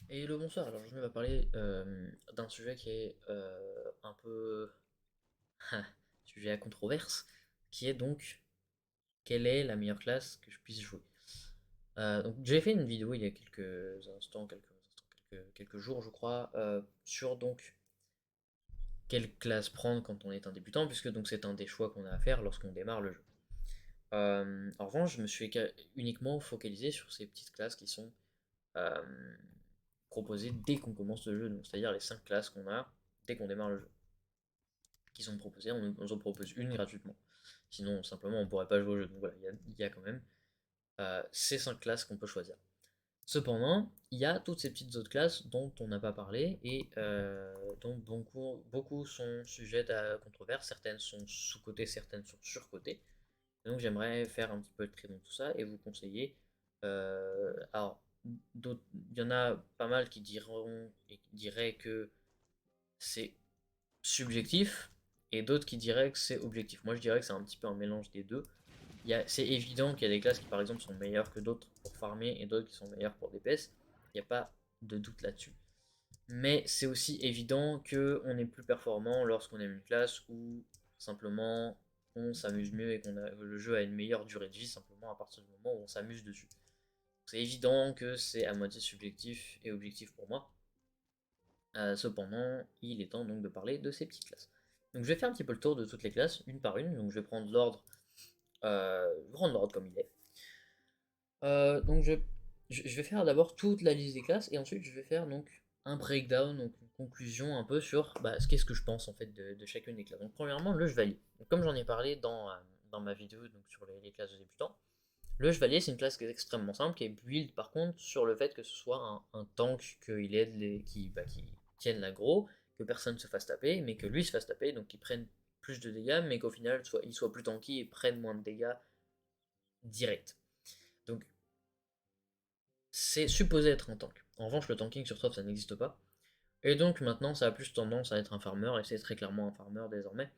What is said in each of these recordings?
Et le bonsoir, alors je vais parler d'un sujet qui est un peu sujet à controverse, qui est donc quelle est la meilleure classe que je puisse jouer. Donc j'ai fait une vidéo il y a quelques jours je crois, sur donc quelle classe prendre quand on est un débutant, puisque donc c'est un des choix qu'on a à faire lorsqu'on démarre le jeu. En revanche, je me suis uniquement focalisé sur ces petites classes qui sont euh, proposées dès qu'on commence le jeu, donc c'est-à-dire les 5 classes qu'on a dès qu'on démarre le jeu, qui sont proposées, on nous en propose une gratuitement. Sinon, simplement, on ne pourrait pas jouer au jeu. Donc voilà, il y a quand même ces 5 classes qu'on peut choisir. Cependant, il y a toutes ces petites autres classes dont on n'a pas parlé et dont beaucoup sont sujettes à controverse. Certaines sont sous-cotées, certaines sont surcotées. Donc j'aimerais faire un petit peu de tri dans tout ça et vous conseiller. Alors, il y en a pas mal qui diront et qui diraient que c'est subjectif et d'autres qui diraient que c'est objectif. Moi je dirais que c'est un petit peu un mélange des deux. C'est évident qu'il y a des classes qui par exemple sont meilleures que d'autres pour farmer et d'autres qui sont meilleures pour DPS. Il n'y a pas de doute là-dessus. Mais c'est aussi évident qu'on est plus performant lorsqu'on aime une classe où simplement on s'amuse mieux et le jeu a une meilleure durée de vie simplement à partir du moment où on s'amuse dessus. C'est évident que c'est à moitié subjectif et objectif pour moi. Cependant, il est temps donc de parler de ces petites classes. Donc je vais faire un petit peu le tour de toutes les classes, une par une. Donc je vais prendre l'ordre comme il est. Donc je vais faire d'abord toute la liste des classes et ensuite je vais faire donc un breakdown, donc une conclusion un peu sur qu'est-ce que je pense en fait de chacune des classes. Donc premièrement le chevalier. Donc, comme j'en ai parlé dans ma vidéo donc, sur les classes de débutants, le chevalier c'est une classe qui est extrêmement simple, qui est build par contre sur le fait que ce soit un tank qu'il aide qui tienne l'aggro, que personne se fasse taper, mais que lui se fasse taper, donc qu'il prenne plus de dégâts, mais qu'au final il soit plus tanky et prenne moins de dégâts direct. Donc c'est supposé être un tank. En revanche, le tanking sur top, ça n'existe pas. Et donc maintenant, ça a plus tendance à être un farmer, et c'est très clairement un farmer désormais.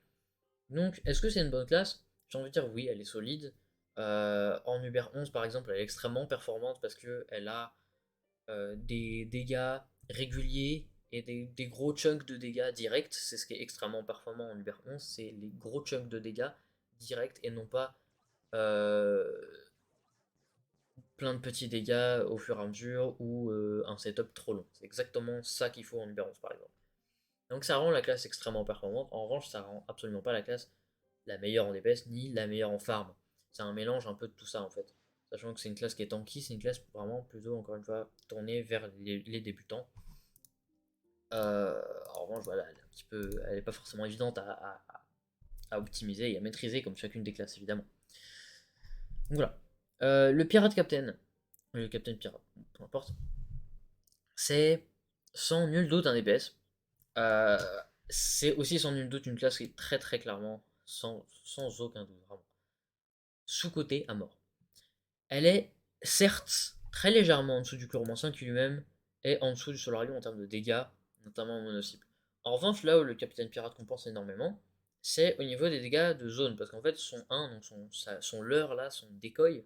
Donc, est-ce que c'est une bonne classe? J'ai envie de dire oui, elle est solide. En Uber 11, par exemple, elle est extrêmement performante parce qu'elle a des dégâts réguliers et des gros chunks de dégâts directs. C'est ce qui est extrêmement performant en Uber 11, c'est les gros chunks de dégâts directs et non pas euh, plein de petits dégâts au fur et à mesure ou un setup trop long. C'est exactement ça qu'il faut en Uber 11 par exemple. Donc ça rend la classe extrêmement performante. En revanche, ça rend absolument pas la classe la meilleure en DPS ni la meilleure en farm. C'est un mélange un peu de tout ça en fait. Sachant que c'est une classe qui est tanky, c'est une classe vraiment plutôt encore une fois tournée vers les débutants. En revanche, voilà, elle est pas forcément évidente à optimiser et à maîtriser comme chacune des classes évidemment. Donc voilà. Le pirate captain, le captain pirate, peu importe, c'est sans nul doute un DPS. Euh, c'est aussi sans nul doute une classe qui est très très clairement, sans aucun doute, vraiment, sous-cotée à mort. Elle est certes très légèrement en dessous du Chloromancien qui lui-même est en dessous du Solarium en termes de dégâts, notamment en monocycle. En revanche, là où le Capitaine Pirate compense énormément, c'est au niveau des dégâts de zone, parce qu'en fait son 1, donc son leurre là, son décoil,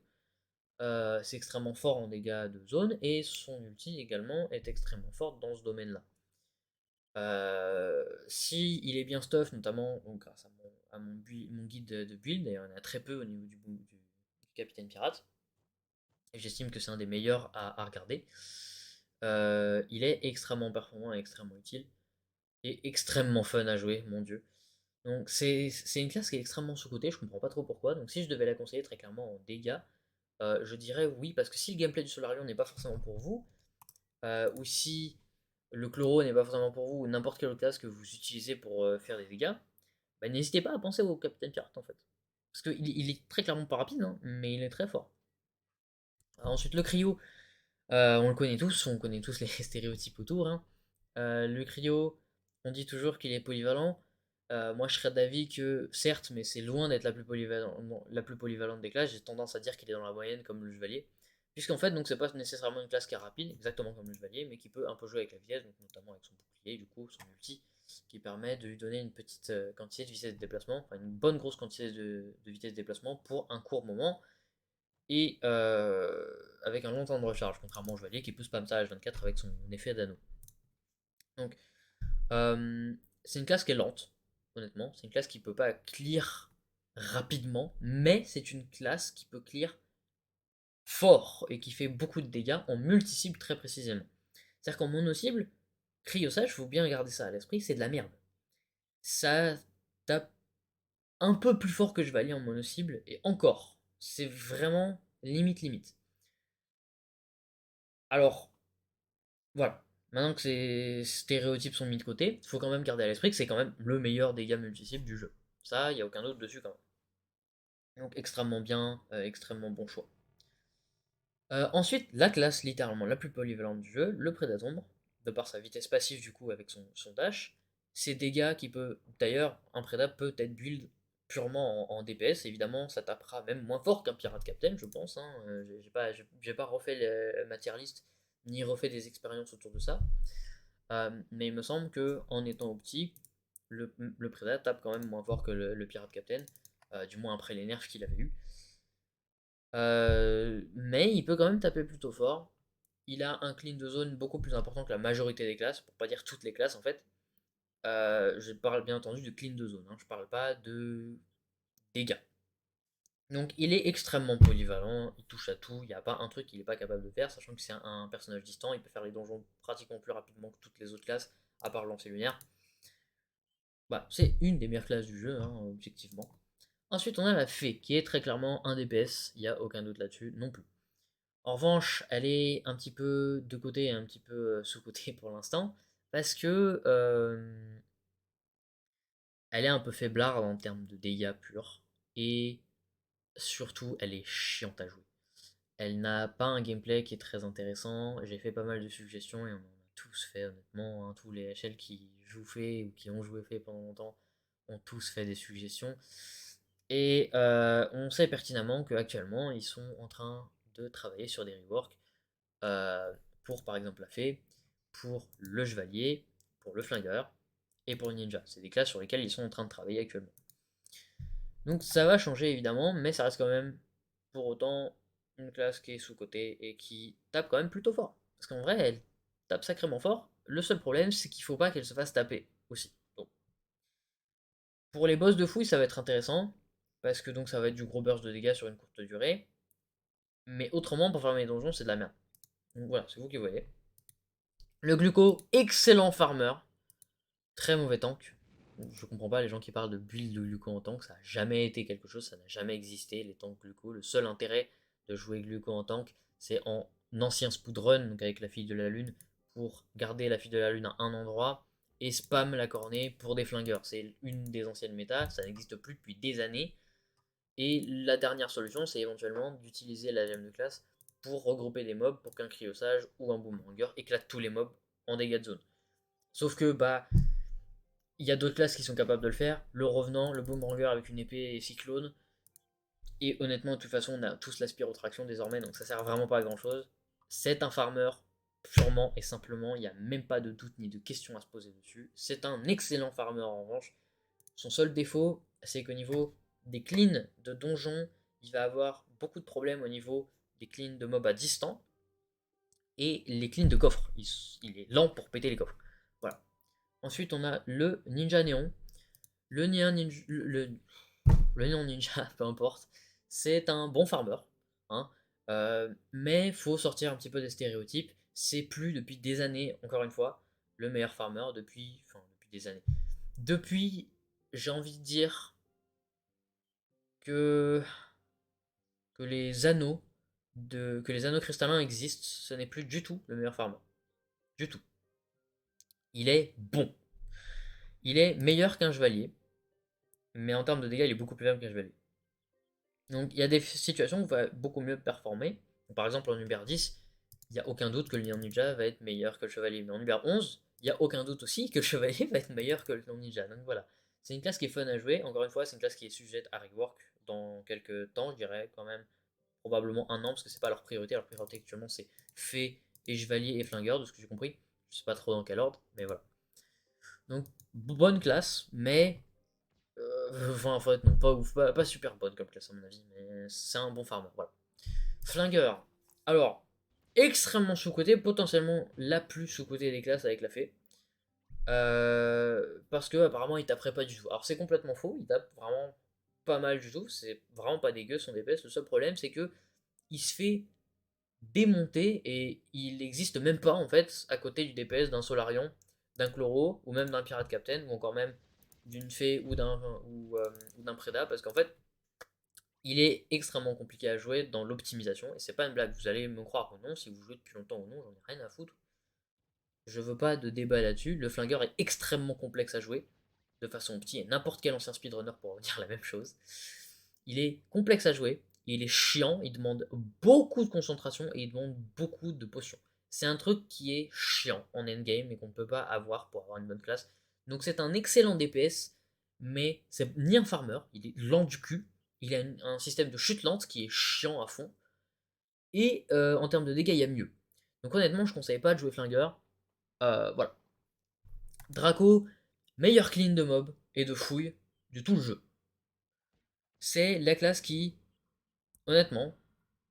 c'est extrêmement fort en dégâts de zone, et son ulti également est extrêmement fort dans ce domaine-là. Si il est bien stuff, notamment donc, grâce mon guide de build, et on a très peu au niveau du Capitaine Pirate, et j'estime que c'est un des meilleurs à regarder, il est extrêmement performant et extrêmement utile, et extrêmement fun à jouer, mon dieu. Donc c'est une classe qui est extrêmement sous-cotée, je comprends pas trop pourquoi, donc si je devais la conseiller très clairement en dégâts, je dirais oui, parce que si le gameplay du Solarium n'est pas forcément pour vous, ou si le chloro n'est pas forcément pour vous, ou n'importe quelle autre classe que vous utilisez pour faire des dégâts, bah, n'hésitez pas à penser au Capitaine Pirate en fait. Parce qu'il est très clairement pas rapide, hein, mais il est très fort. Alors, ensuite, le cryo, on connaît tous les stéréotypes autour, hein. Le cryo, on dit toujours qu'il est polyvalent. Moi, je serais d'avis que, certes, mais c'est loin d'être la plus polyvalente des classes. J'ai tendance à dire qu'il est dans la moyenne comme le chevalier. Puisqu'en fait, donc c'est pas nécessairement une classe qui est rapide, exactement comme le chevalier, mais qui peut un peu jouer avec la vitesse, donc notamment avec son bouclier, du coup, son ulti, qui permet de lui donner une petite quantité de vitesse de déplacement, enfin une bonne grosse quantité de vitesse de déplacement pour un court moment, et avec un long temps de recharge, contrairement au Chevalier qui peut spam ça H24 avec son effet d'anneau. Donc, c'est une classe qui est lente, honnêtement. C'est une classe qui peut pas clear rapidement, mais c'est une classe qui peut clear fort et qui fait beaucoup de dégâts en multi-cible très précisément. C'est-à-dire qu'en mono-cible, Cryosage, faut bien garder ça à l'esprit, c'est de la merde. Ça tape un peu plus fort que Chevalier en mono-cible, et encore, c'est vraiment limite. Alors, voilà. Maintenant que ces stéréotypes sont mis de côté, il faut quand même garder à l'esprit que c'est quand même le meilleur dégâts multi-cible du jeu. Ça, il n'y a aucun doute dessus quand même. Donc extrêmement bien, extrêmement bon choix. Ensuite, la classe littéralement la plus polyvalente du jeu, le Prédatombre, de par sa vitesse passive du coup avec son dash, ses dégâts qui peut, d'ailleurs, un Prédat peut être build purement en DPS, évidemment ça tapera même moins fort qu'un Pirate Captain je pense, hein. J'ai pas refait ma tier list, ni refait des expériences autour de ça, mais il me semble que en étant opti, le Prédat tape quand même moins fort que le Pirate Captain, du moins après les nerfs qu'il avait eu. Mais il peut quand même taper plutôt fort. Il a un clean de zone beaucoup plus important que la majorité des classes, pour pas dire toutes les classes en fait. Je parle bien entendu de clean de zone, hein, je parle pas de dégâts. Donc il est extrêmement polyvalent, il touche à tout, il n'y a pas un truc qu'il n'est pas capable de faire, sachant que c'est un personnage distant, il peut faire les donjons pratiquement plus rapidement que toutes les autres classes, à part lancer lunaire. Bah, c'est une des meilleures classes du jeu, hein, objectivement. Ensuite on a la fée, qui est très clairement un DPS, il n'y a aucun doute là-dessus non plus. En revanche, elle est un petit peu de côté et un petit peu sous-côté pour l'instant, parce que elle est un peu faiblarde en termes de dégâts purs, et surtout, elle est chiante à jouer. Elle n'a pas un gameplay qui est très intéressant, j'ai fait pas mal de suggestions, et on en a tous fait honnêtement, hein. Tous les HL qui jouent fait, ou qui ont joué fait pendant longtemps, ont tous fait des suggestions. Et on sait pertinemment qu'actuellement, ils sont en train de travailler sur des reworks euh, pour par exemple la fée, pour le chevalier, pour le flingueur et pour le ninja. C'est des classes sur lesquelles ils sont en train de travailler actuellement. Donc ça va changer évidemment, mais ça reste quand même pour autant une classe qui est sous-cotée et qui tape quand même plutôt fort. Parce qu'en vrai, elle tape sacrément fort. Le seul problème, c'est qu'il faut pas qu'elle se fasse taper aussi. Donc, pour les boss de fouille, ça va être intéressant, parce que donc ça va être du gros burst de dégâts sur une courte durée. Mais autrement, pour farmer les donjons, c'est de la merde. Donc voilà, c'est vous qui voyez. Le gluco, excellent farmer. Très mauvais tank. Je comprends pas les gens qui parlent de build de gluco en tank, ça n'a jamais été quelque chose, ça n'a jamais existé, les tanks gluco. Le seul intérêt de jouer gluco en tank, c'est en ancien speedrun, donc avec la fille de la lune, pour garder la fille de la lune à un endroit et spam la cornée pour des flingueurs. C'est une des anciennes méta, ça n'existe plus depuis des années. Et la dernière solution, c'est éventuellement d'utiliser la gemme de classe pour regrouper des mobs pour qu'un cryosage ou un boomerang éclate tous les mobs en dégâts de zone. Sauf que bah il y a d'autres classes qui sont capables de le faire. Le revenant, le boomerang avec une épée et cyclone. Et honnêtement, de toute façon, on a tous la spirotraction désormais, donc ça sert vraiment pas à grand chose. C'est un farmer purement et simplement, il n'y a même pas de doute ni de question à se poser dessus. C'est un excellent farmer en revanche. Son seul défaut, c'est qu'au niveau des cleans de donjon, il va avoir beaucoup de problèmes au niveau des cleans de mob à distance et les cleans de coffre. Il est lent pour péter les coffres. Voilà. Ensuite, on a le ninja néon. Le néon ninja, le néon ninja, peu importe, c'est un bon farmer, hein, mais faut sortir un petit peu des stéréotypes. C'est plus depuis des années, encore une fois, le meilleur farmer depuis des années. Depuis, j'ai envie de dire que que les anneaux que les anneaux cristallins existent, ce n'est plus du tout le meilleur farmer, du tout. Il est bon, il est meilleur qu'un chevalier, mais en termes de dégâts, il est beaucoup plus faible qu'un chevalier. Donc il y a des situations où il va beaucoup mieux performer. Donc, par exemple en Uber 10, il n'y a aucun doute que le Néon Ninja va être meilleur que le Chevalier. Mais en Uber 11, il n'y a aucun doute aussi que le Chevalier va être meilleur que le Néon Ninja. Donc voilà, c'est une classe qui est fun à jouer. Encore une fois, c'est une classe qui est sujette à rework dans quelques temps, je dirais quand même probablement un an, parce que c'est pas leur priorité. Leur priorité actuellement c'est Fée et Chevalier et Flingueur, de ce que j'ai compris. Je sais pas trop dans quel ordre, mais voilà. Donc bonne classe, mais enfin, en fait, non, pas ouf, pas super bonne comme classe à mon avis, mais c'est un bon farmer, voilà. Flingueur. Alors, extrêmement sous-côté, potentiellement la plus sous-côté des classes avec la fée. Parce que apparemment il taperait pas du tout. Alors c'est complètement faux, il tape vraiment pas mal du tout, c'est vraiment pas dégueu son DPS. Le seul problème c'est que il se fait démonter et il n'existe même pas en fait à côté du DPS d'un Solarion, d'un Chloro ou même d'un Pirate Captain ou encore même d'une fée ou d'un Preda parce qu'en fait il est extrêmement compliqué à jouer dans l'optimisation et c'est pas une blague, vous allez me croire ou non, si vous jouez depuis longtemps ou non, j'en ai rien à foutre. Je veux pas de débat là-dessus. Le flingueur est extrêmement complexe à jouer de façon opti et n'importe quel ancien speedrunner pourra dire la même chose. Il est complexe à jouer, il est chiant, il demande beaucoup de concentration et il demande beaucoup de potions. C'est un truc qui est chiant en endgame et qu'on ne peut pas avoir pour avoir une bonne classe. Donc c'est un excellent DPS, mais c'est ni un farmer, il est lent du cul, il a un système de chute lente qui est chiant à fond, et en termes de dégâts, il y a mieux. Donc honnêtement, je ne conseille pas de jouer flingueur. Voilà. Draco, meilleur clean de mob et de fouille de tout le jeu. C'est la classe qui, honnêtement,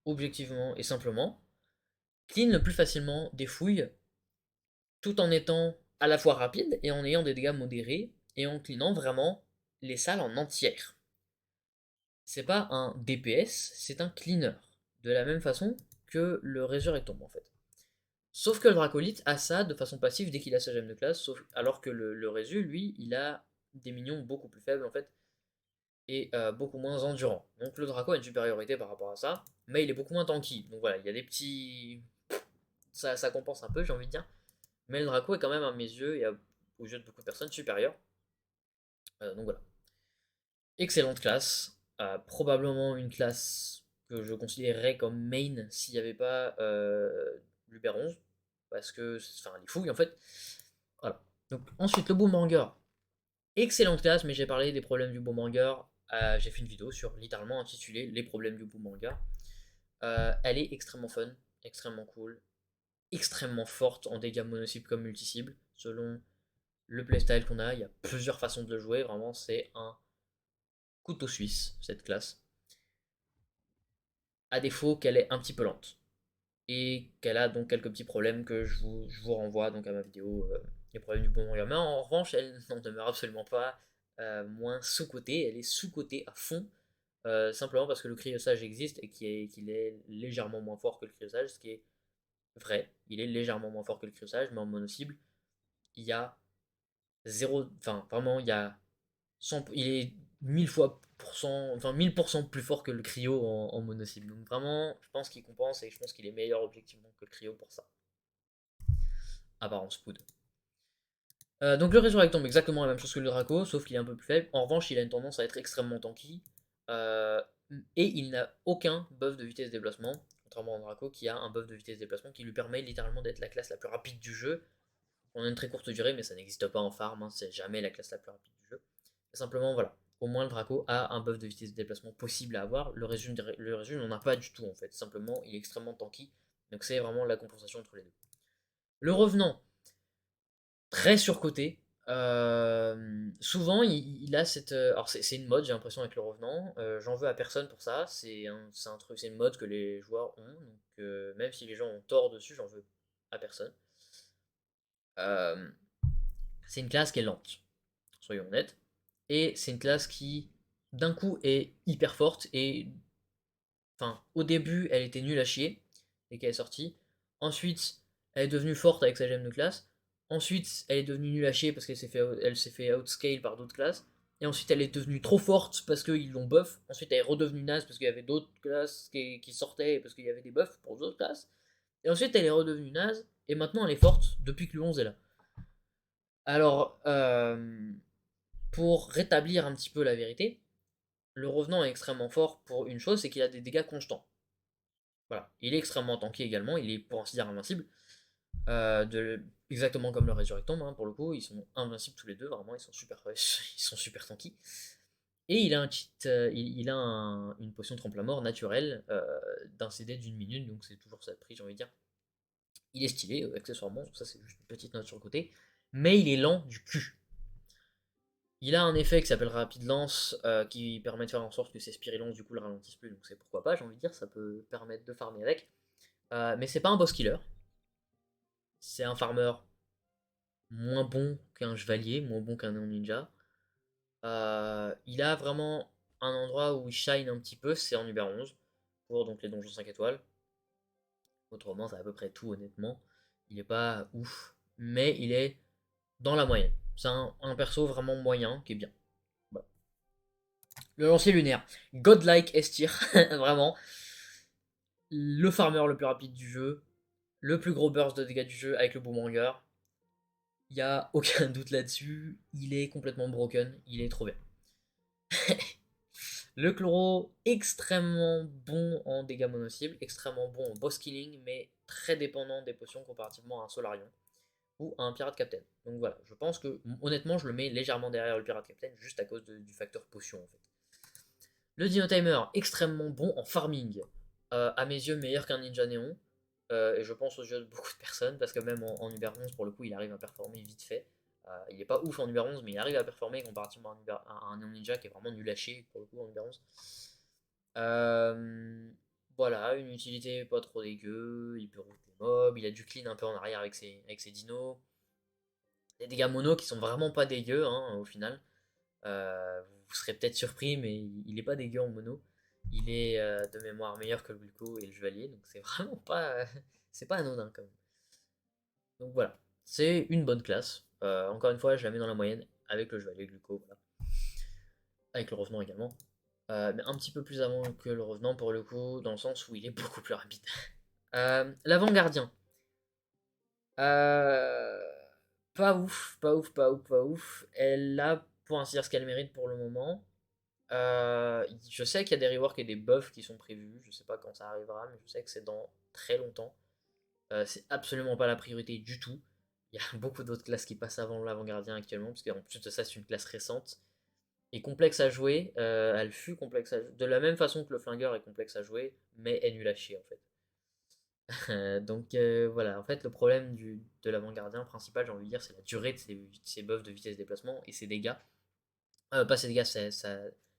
objectivement et simplement, clean le plus facilement des fouilles tout en étant à la fois rapide et en ayant des dégâts modérés et en cleanant vraiment les salles en entière. C'est pas un DPS, c'est un cleaner. De la même façon que le Resurrectum en fait. Sauf que le Dracolite a ça de façon passive dès qu'il a sa gemme de classe, alors que le Résu, lui, il a des minions beaucoup plus faibles en fait, et beaucoup moins endurants. Donc le Draco a une supériorité par rapport à ça, mais il est beaucoup moins tanky. Donc voilà, il y a des petits... ça compense un peu, j'ai envie de dire. Mais le Draco est quand même à mes yeux, et aux yeux de beaucoup de personnes, supérieur. Donc voilà. Excellente classe. Probablement une classe que je considérerais comme main s'il n'y avait pas l'Uber 11. Parce que, enfin, les fouilles en fait. Voilà. Donc ensuite, le Boomerang. Excellente classe, mais j'ai parlé des problèmes du Boomerang. J'ai fait une vidéo sur littéralement intitulée Les problèmes du Boomerang. Elle est extrêmement fun, extrêmement cool, extrêmement forte en dégâts mono-cible comme multi-cible. Selon le playstyle qu'on a, il y a plusieurs façons de le jouer. Vraiment, c'est un couteau suisse, cette classe. À défaut qu'elle est un petit peu lente. Et qu'elle a donc quelques petits problèmes que je vous renvoie donc à ma vidéo les problèmes du Boomerang. Mais en revanche, elle n'en demeure absolument pas moins sous-cotée. Elle est sous-cotée à fond. Simplement parce que le cryosage existe et qu'il est légèrement moins fort que le cryosage, ce qui est vrai. Il est légèrement moins fort que le cryosage, mais en mono-cible, il y a zéro. Enfin, vraiment, il y a 100, il est 1000 fois pour cent, enfin 1000% plus fort que le cryo en mono-cible. Donc vraiment, je pense qu'il compense et je pense qu'il est meilleur objectivement que le cryo pour ça. À part en Spood. Donc le Résurrect tombe exactement la même chose que le Draco, sauf qu'il est un peu plus faible. En revanche, il a une tendance à être extrêmement tanky. Euh, et il n'a aucun buff de vitesse de déplacement, contrairement au Draco qui a un buff de vitesse de déplacement qui lui permet littéralement d'être la classe la plus rapide du jeu. On a une très courte durée, mais ça n'existe pas en farm, hein, c'est jamais la classe la plus rapide du jeu. Et simplement, voilà. Au moins, le Draco a un buff de vitesse de déplacement possible à avoir. Le résume n'en a pas du tout en fait. Simplement, il est extrêmement tanky. Donc, c'est vraiment la compensation entre les deux. Le Revenant, très surcoté. Souvent, il a cette. Alors, c'est une mode, j'ai l'impression, avec le Revenant. J'en veux à personne pour ça. C'est un truc, c'est une mode que les joueurs ont. Donc, même si les gens ont tort dessus, j'en veux à personne. Euh, c'est une classe qui est lente, soyons honnêtes. Et c'est une classe qui, d'un coup, est hyper forte. Et, enfin, au début, elle était nulle à chier, et qu'elle est sortie. Ensuite, elle est devenue forte avec sa gemme de classe. Ensuite, elle est devenue nulle à chier parce qu'elle s'est fait outscale par d'autres classes. Et ensuite, elle est devenue trop forte parce qu'ils l'ont buff. Ensuite, elle est redevenue naze parce qu'il y avait d'autres classes qui sortaient parce qu'il y avait des buffs pour d'autres classes. Et ensuite, elle est redevenue naze. Et maintenant, elle est forte depuis que le 11 est là. Alors, pour rétablir un petit peu la vérité, le revenant est extrêmement fort pour une chose, c'est qu'il a des dégâts constants. Voilà. Il est extrêmement tanky également, il est pour ainsi dire invincible. Exactement comme le Resurrectum, hein, pour le coup, ils sont invincibles tous les deux, vraiment, ils sont super tanky. Et il a une potion trempe la mort naturelle d'un CD d'une minute, donc c'est toujours ça de prix, j'ai envie de dire. Il est stylé, accessoirement, ça c'est juste une petite note sur le côté, mais il est lent du cul. Il a un effet qui s'appelle Rapide Lance, qui permet de faire en sorte que ses Spirilance du coup le ralentissent plus, donc c'est pourquoi pas, j'ai envie de dire, ça peut permettre de farmer avec. Mais c'est pas un boss killer, c'est un farmer moins bon qu'un chevalier, moins bon qu'un néon ninja. Il a vraiment un endroit où il shine un petit peu, c'est en Uber 11, pour donc les donjons 5 étoiles. Autrement, c'est à peu près tout, honnêtement. Il est pas ouf, mais il est dans la moyenne. C'est un perso vraiment moyen qui est bien. Voilà. Le lancier lunaire, godlike S-tier, vraiment. Le farmer le plus rapide du jeu, le plus gros burst de dégâts du jeu avec le boomerang. Il n'y a aucun doute là-dessus. Il est complètement broken, il est trop bien. Le chloro, extrêmement bon en dégâts mono-cibles, extrêmement bon en boss killing, mais très dépendant des potions comparativement à un Solarion ou à un Pirate Captain. Donc voilà, je pense que honnêtement, je le mets légèrement derrière le Pirate Captain juste à cause du facteur potion en fait. Le Dino Timer, extrêmement bon en farming, à mes yeux meilleur qu'un Ninja Néon, et je pense aux yeux de beaucoup de personnes, parce que même en Uber 11, pour le coup, il arrive à performer vite fait. Il n'est pas ouf en Uber 11, mais il arrive à performer comparativement à un Néon Ninja qui est vraiment nul à chier, pour le coup, en Uber 11. Voilà, une utilité pas trop dégueu, il peut router les mobs, il a du clean un peu en arrière avec ses dinos. Des dégâts mono qui sont vraiment pas dégueux, hein, au final. Vous serez peut-être surpris, mais il est pas dégueu en mono. Il est de mémoire meilleur que le Gluco et le Chevalier, donc c'est vraiment pas, c'est pas anodin quand même. Donc voilà, c'est une bonne classe. Encore une fois, je la mets dans la moyenne avec le Chevalier Gluco, voilà. Avec le Revenant également. Mais un petit peu plus avant que le Revenant pour le coup, dans le sens où il est beaucoup plus rapide. L'Avant-Gardien. Euh, Pas ouf, pas ouf, pas ouf, pas ouf. Elle a pour ainsi dire ce qu'elle mérite pour le moment. Je sais qu'il y a des reworks et des buffs qui sont prévus. Je sais pas quand ça arrivera, mais je sais que c'est dans très longtemps. C'est absolument pas la priorité du tout. Il y a beaucoup d'autres classes qui passent avant l'avant-gardien actuellement, parce qu'en plus de ça, c'est une classe récente et complexe à jouer. Elle fut complexe à jouer, de la même façon que le flingueur est complexe à jouer, mais est nul à chier en fait. Donc voilà, en fait, le problème de l'avant-gardien principal, j'ai envie de dire, c'est la durée de ses buffs de vitesse de déplacement et ses dégâts. Pas ses dégâts, sa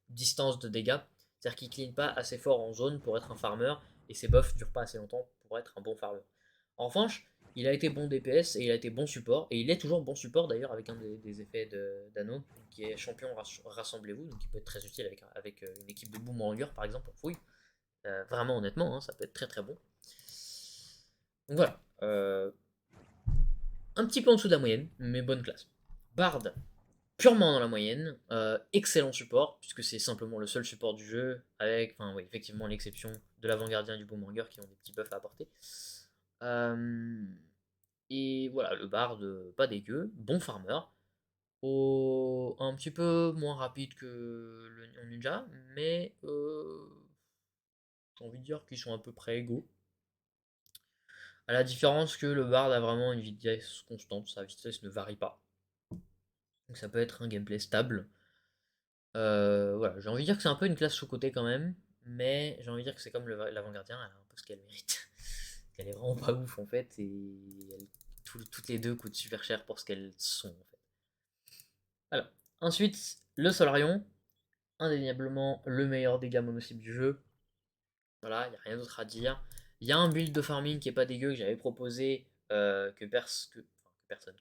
distance de dégâts. C'est-à-dire qu'il clean pas assez fort en zone pour être un farmer et ses buffs durent pas assez longtemps pour être un bon farmer. En revanche, il a été bon DPS et il a été bon support, et il est toujours bon support d'ailleurs avec un des effets d'anneau qui est champion rassemblez-vous, donc il peut être très utile avec une équipe de boomerangers par exemple en fouille. Vraiment honnêtement, hein, ça peut être très très bon. Donc voilà, un petit peu en dessous de la moyenne, mais bonne classe. Bard, purement dans la moyenne, excellent support, puisque c'est simplement le seul support du jeu, avec, enfin oui, effectivement l'exception de l'avant-gardien du boomerang qui ont des petits buffs à apporter. Euh, et voilà, le bard, pas dégueu, bon farmer, un petit peu moins rapide que le ninja, mais j'ai envie de dire qu'ils sont à peu près égaux. À la différence que le bard a vraiment une vitesse constante, sa vitesse ne varie pas. Donc ça peut être un gameplay stable. Voilà, j'ai envie de dire que c'est un peu une classe sous-cotée quand même, mais j'ai envie de dire que c'est comme l'avant-gardien, elle a un peu ce qu'elle mérite. Elle est vraiment pas ouf en fait, et toutes les deux coûtent super cher pour ce qu'elles sont en fait. Voilà. Ensuite, le Solarion, indéniablement le meilleur dégâts mono-cible du jeu. Voilà, il n'y a rien d'autre à dire. Il y a un build de farming qui est pas dégueu que j'avais proposé, que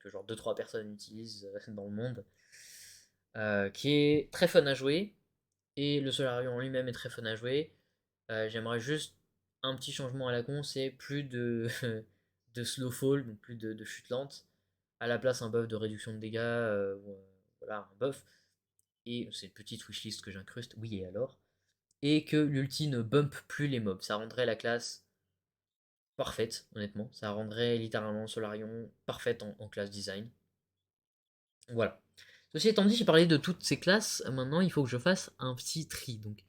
genre deux trois personnes utilisent dans le monde, qui est très fun à jouer, et le Solarium en lui-même est très fun à jouer. J'aimerais juste un petit changement à la con, c'est plus de, de slow fall, donc plus de chute lente, à la place un buff de réduction de dégâts, voilà, un buff, et c'est une petite wishlist que j'incruste, oui et alors, et que l'ulti ne bump plus les mobs, ça rendrait la classe parfaite, honnêtement, ça rendrait littéralement Solarium parfaite en classe design. Voilà. Ceci étant dit, j'ai parlé de toutes ces classes. Maintenant, il faut que je fasse un petit tri. Donc,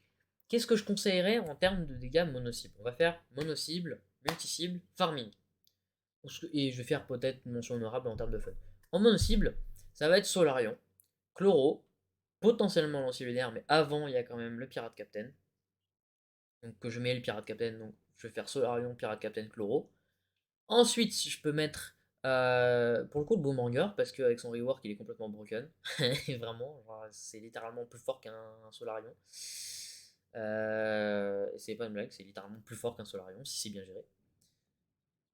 qu'est-ce que je conseillerais en termes de dégâts mono-cible? On va faire mono-cible, multi-cible, farming. Et je vais faire peut-être une mention honorable en termes de fun. En mono-cible, ça va être Solarion, Chloro, potentiellement Lancier lunaire, mais avant, il y a quand même le Pirate Captain. Donc, que je mets le Pirate Captain, donc je vais faire Solarion, Pirate Captain, Chloro. Ensuite, je peux mettre Pour le coup, le Boomerang, parce qu'avec son rework, il est complètement broken. Et vraiment, genre, c'est littéralement plus fort qu'un Solarion. C'est pas une blague, c'est littéralement plus fort qu'un Solarion, si c'est bien géré.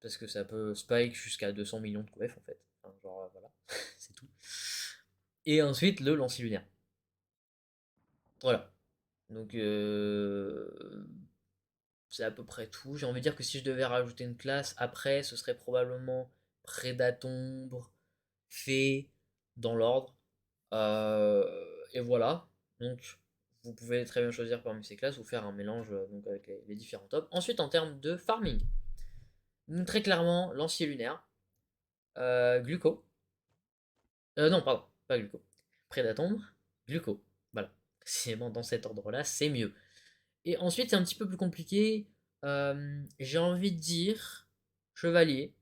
Parce que ça peut spike jusqu'à 200 millions de QF en fait. Enfin, genre, voilà, c'est tout. Et ensuite, le lancer lunaire. Voilà. Donc, c'est à peu près tout. J'ai envie de dire que si je devais rajouter une classe, après, ce serait probablement Prédatombre, Fée, dans l'ordre. Et voilà. Donc, vous pouvez très bien choisir parmi ces classes ou faire un mélange donc, avec les différents tops. Ensuite, en termes de farming, donc, très clairement, lancier lunaire, Gluco. Non, pardon, pas Gluco. Prédatombre, Gluco. Voilà. Précisément dans cet ordre-là, c'est mieux. Et ensuite, c'est un petit peu plus compliqué. J'ai envie de dire Chevalier.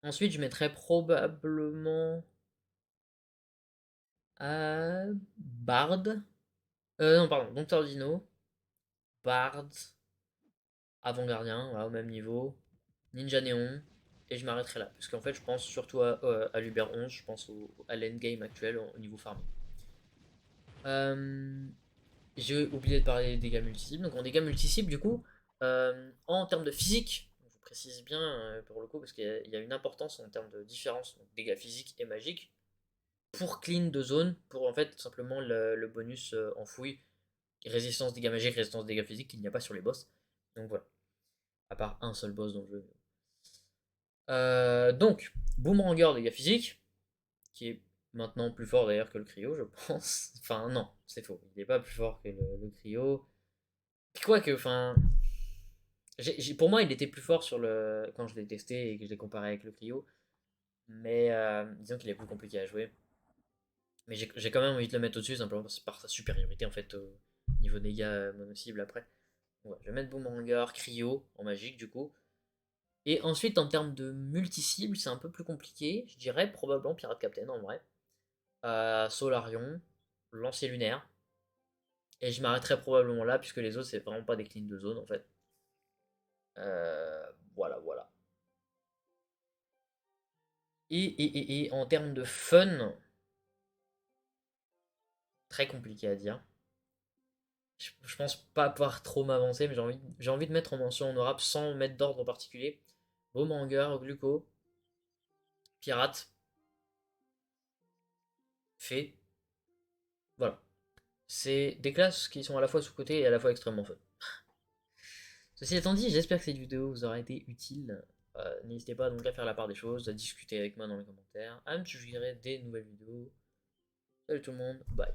Ensuite, je mettrais probablement Bard. Non, pardon, Dompteur Dino, Bard, Avant-Gardien, voilà, au même niveau, Ninja Néon, et je m'arrêterai là. Parce qu'en fait, je pense surtout à l'Uber 11, je pense à l'endgame actuel au niveau farming. Euh, J'ai oublié de parler des dégâts multi-cibles. Donc en dégâts multi-cibles, du coup, en termes de physique, je précise bien pour le coup, parce qu'il y a une importance en termes de différence, donc dégâts physiques et magiques, pour clean de zone, pour en fait tout simplement le bonus enfoui, résistance dégâts magiques, résistance dégâts physiques qu'il n'y a pas sur les boss. Donc voilà, à part un seul boss dans le jeu. Donc, Boomerang dégâts physiques, qui est maintenant plus fort d'ailleurs que le cryo, je pense. Enfin, non, c'est faux. Il n'est pas plus fort que le cryo. Quoique, enfin, pour moi, il était plus fort sur le quand je l'ai testé et que je l'ai comparé avec le cryo. Mais disons qu'il est plus compliqué à jouer. Mais j'ai quand même envie de le mettre au-dessus, simplement par sa supériorité en fait au niveau dégâts mono-cible après. Ouais, je vais mettre Boomerang, cryo en magique du coup. Et ensuite, en termes de multi-cible, c'est un peu plus compliqué. Je dirais probablement Pirate Captain en vrai. Solarion, Lancier Lunaire. Et je m'arrêterai probablement là, puisque les autres, c'est vraiment pas des cleans de zone en fait. Euh, voilà, voilà. Et en termes de fun, très compliqué à dire. Je pense pas pouvoir trop m'avancer, mais j'ai envie de mettre en mention honorable sans mettre d'ordre particulier. Bowmanger, Gluco, Pirate, Fée. Voilà. C'est des classes qui sont à la fois sous-cotées et à la fois extrêmement fun. Ceci étant dit, j'espère que cette vidéo vous aura été utile. N'hésitez pas donc à faire la part des choses, à discuter avec moi dans les commentaires, à me suggérer des nouvelles vidéos. Salut tout le monde, bye.